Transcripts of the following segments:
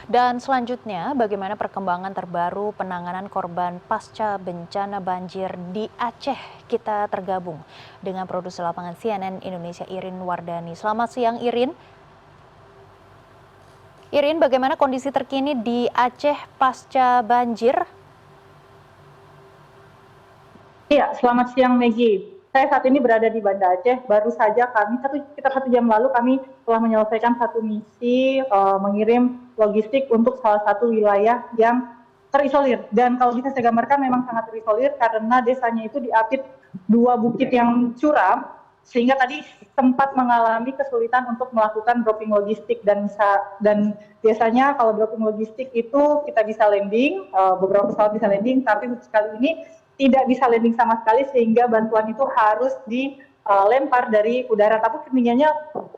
Dan selanjutnya, bagaimana perkembangan terbaru penanganan korban pasca bencana banjir di Aceh? Kita tergabung dengan produser lapangan CNN Indonesia Irin Wardani. Selamat siang Irin. Irin, bagaimana kondisi terkini di Aceh pasca banjir? Iya, selamat siang Maggie. Saya saat ini berada di Banda Aceh. Baru saja sekitar 1 jam lalu kami telah menyelesaikan satu misi mengirim logistik untuk salah satu wilayah yang terisolir. Dan kalau bisa saya gambarkan memang sangat terisolir karena desanya itu diapit dua bukit yang curam, sehingga tadi sempat mengalami kesulitan untuk melakukan dropping logistik dan biasanya kalau dropping logistik itu kita bisa landing, beberapa pesawat bisa landing, tapi untuk kali ini tidak bisa landing sama sekali sehingga bantuan itu harus dilempar dari udara. Tapi ketinggiannya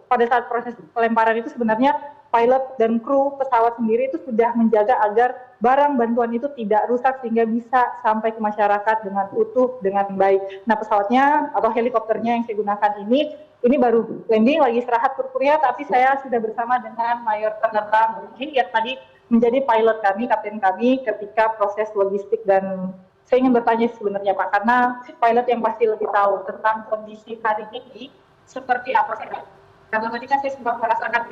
pada saat proses pelemparan itu sebenarnya pilot dan kru pesawat sendiri itu sudah menjaga agar barang bantuan itu tidak rusak sehingga bisa sampai ke masyarakat dengan utuh, dengan baik. Nah, pesawatnya atau helikopternya yang saya gunakan ini baru landing, lagi istirahat purpurnya, tapi saya sudah bersama dengan mayor penerbang yang tadi menjadi pilot kami, kapten kami ketika proses logistik. Dan saya ingin bertanya sebenarnya Pak, karena pilot yang pasti lebih tahu tentang kondisi hari ini seperti apa sih Pak? Karena tadi kan saya sempat merasakan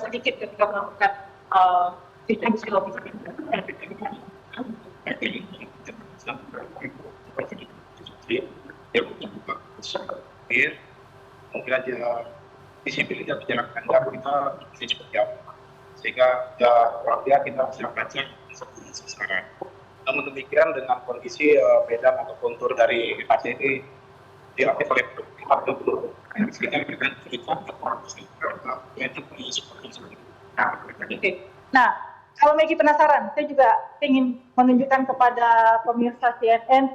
sedikit ketika melakukan distribusi logistik. Mungkin aja disiplin dan jarak pandang kita masih cukup jauh, sehingga warga kita bisa baca sekarang. Namun demikian dengan kondisi medan atau kontur dari Aceh ini diapit oleh 40 sekitar dengan cerita Nah, kalau Maggie penasaran, saya juga ingin menunjukkan kepada pemirsa CNN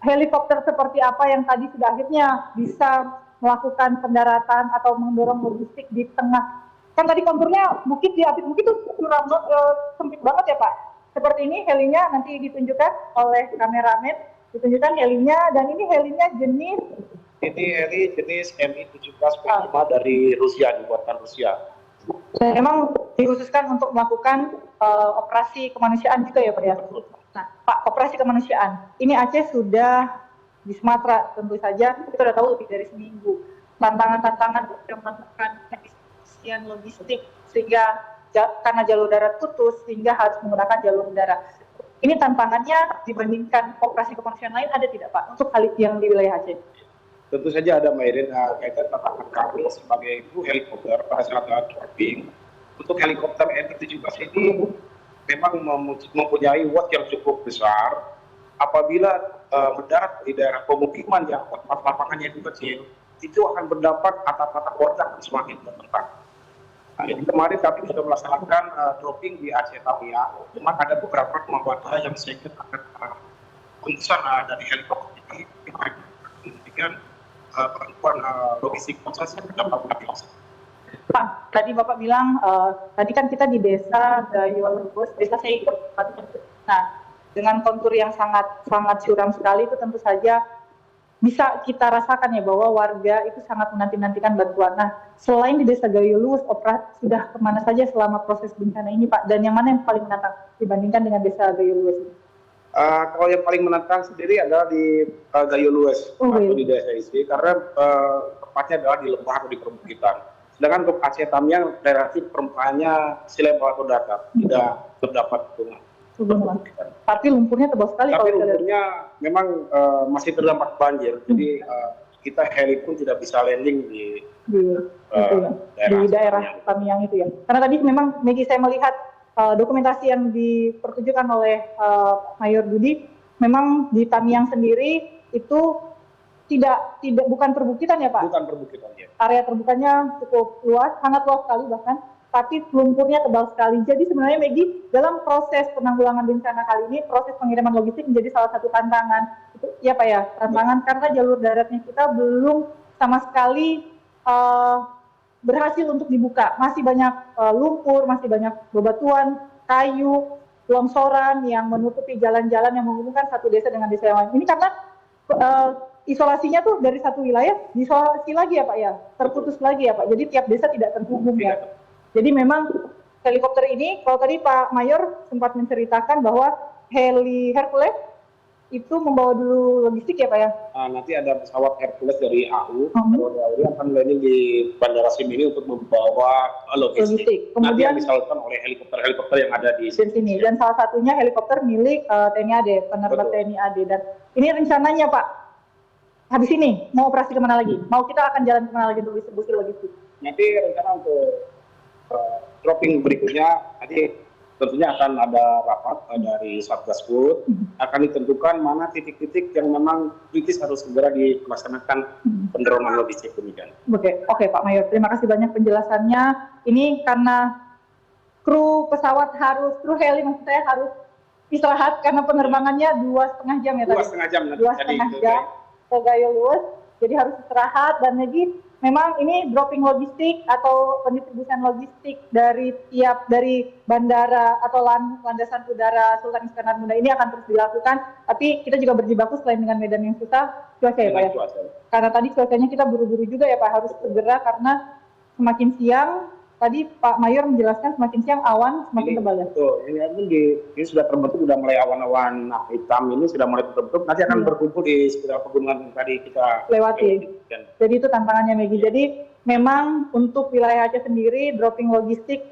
helikopter seperti apa yang tadi sudah akhirnya bisa melakukan pendaratan atau mendorong logistik di tengah. Kan tadi konturnya bukit, diapit bukit itu curam, sempit banget ya Pak. Seperti ini helinya nanti ditunjukkan oleh kameramen, ditunjukkan helinya, dan ini helinya jenis heli jenis Mi-17 dari Rusia, dibuatkan Rusia. Memang dikhususkan untuk melakukan operasi kemanusiaan juga ya Pak ya. Nah Pak, operasi kemanusiaan, ini Aceh sudah di Sumatera tentu saja, kita sudah tahu lebih dari seminggu. Tantangan-tantangan yang melakukan distribusian logistik sehingga karena jalur darat putus sehingga harus menggunakan jalur udara. Ini tantangannya dibandingkan operasi kemanusiaan lain ada tidak Pak untuk hal yang di wilayah Aceh? Tentu saja ada Mairin kaitan tantangan kami sebagai kru helikopter pada saat dropping. Untuk helikopter Mi-17 ini memang mempunyai watt yang cukup besar. Apabila mendarat di daerah pemukiman yang tempat lapangannya itu kecil, itu akan berdampak atap-atap warga semakin terbentang. Nah, ini kemarin kami sudah melaksanakan dropping di Aceh Tamiang. Memang ada beberapa rumah warga yang sedikit akan konsen dari helikopter ini. Demikian bantuan logistik proses berdampak luas. Pak, tadi Bapak bilang, tadi kan kita di desa Gayoluwes, desa saya ikut. Nah, dengan kontur yang sangat curam sekali itu tentu saja bisa kita rasakan ya bahwa warga itu sangat menanti-nantikan bantuan. Nah, selain di desa Gayoluwes, sudah kemana saja selama proses bencana ini Pak? Dan yang mana yang paling menantang dibandingkan dengan desa Gayoluwes ini? Kalau yang paling menantang sendiri adalah di Gayoluwes atau di desa isi, karena tepatnya adalah di lembah atau di perbukitan. Sedangkan untuk Aceh Tamiang relatif permukaannya silebar atau datar, tidak terdapat gunung. Tapi lumpurnya tebal sekali. Tapi lumpurnya memang masih terdampak banjir, jadi kita heli pun tidak bisa landing di daerah Tamiang itu ya. Karena tadi memang Maggie saya melihat dokumentasi yang dipertunjukkan oleh Mayor Budi, memang di Tamiang sendiri itu bukan perbukitan ya Pak? Bukan perbukitan ya. Area terbukanya cukup luas, sangat luas sekali bahkan, tapi lumpurnya tebal sekali. Jadi sebenarnya Maggie, dalam proses penanggulangan bencana kali ini, proses pengiriman logistik menjadi salah satu tantangan. Itu ya Pak ya, tantangan karena jalur daratnya kita belum sama sekali berhasil untuk dibuka. Masih banyak lumpur, masih banyak bebatuan, kayu, longsoran yang menutupi jalan-jalan yang menghubungkan satu desa dengan desa yang lain. Ini karena isolasinya tuh dari satu wilayah diisolasi lagi ya Pak ya, terputus lagi ya Pak. Jadi tiap desa tidak terhubung ya. Jadi memang helikopter ini, kalau tadi Pak Mayor sempat menceritakan bahwa heli Hercules itu membawa dulu logistik ya Pak ya? Nanti ada pesawat Hercules dari AU, Mhm. dari AU akan landing di Bandara SIM ini untuk membawa logistik. Nanti Kemudian yang disalurkan oleh helikopter-helikopter yang ada di di sini, dan salah satunya helikopter milik TNI AD, penerbang Betul. TNI AD. Dan ini rencananya Pak, habis ini mau operasi kemana lagi? Mau kita akan jalan kemana lagi untuk distribusi logistik? Nanti rencana untuk dropping berikutnya, nanti tentunya akan ada rapat dari Satgas Food, akan ditentukan mana titik-titik yang memang kritis harus segera dilaksanakan penurunan logistik demikian. Oke Pak Mayor, terima kasih banyak penjelasannya. Ini karena kru pesawat kru heli maksud saya harus istirahat karena penerbangannya 2,5 jam ya tadi. 2,5 jam nanti. 2,5 jam ke Gayo Luwes, jadi harus istirahat. Dan lagi memang ini dropping logistik atau pendistribusian logistik dari bandara atau landasan udara Sultan Iskandar Muda ini akan terus dilakukan. Tapi kita juga berjibaku selain dengan medan yang susah, cuaca ya Pak ya. Karena tadi cuacanya kita buru-buru juga ya Pak, harus segera karena semakin siang. Tadi Pak Mayor menjelaskan semakin siang awan semakin tebal ya. Betul, ini sudah terbentuk, sudah mulai awan-awan hitam ini sudah mulai terbentuk, nanti akan berkumpul di sekitar pegunungan yang tadi kita lewati. Jadi itu tantangannya Megi. Jadi memang untuk wilayah Aceh sendiri dropping logistik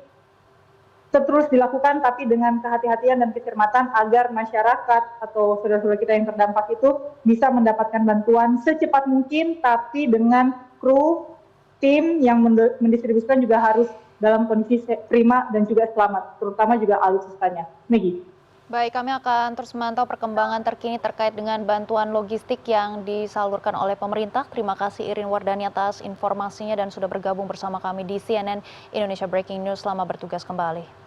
terus dilakukan, tapi dengan kehati-hatian dan kecermatan agar masyarakat atau saudara-saudara kita yang terdampak itu bisa mendapatkan bantuan secepat mungkin, tapi dengan kru tim yang mendistribusikan juga harus dalam kondisi prima dan juga selamat, terutama juga alutsistanya. Megi. Baik, kami akan terus memantau perkembangan terkini terkait dengan bantuan logistik yang disalurkan oleh pemerintah. Terima kasih Irin Wardani atas informasinya dan sudah bergabung bersama kami di CNN Indonesia Breaking News. Selamat bertugas kembali.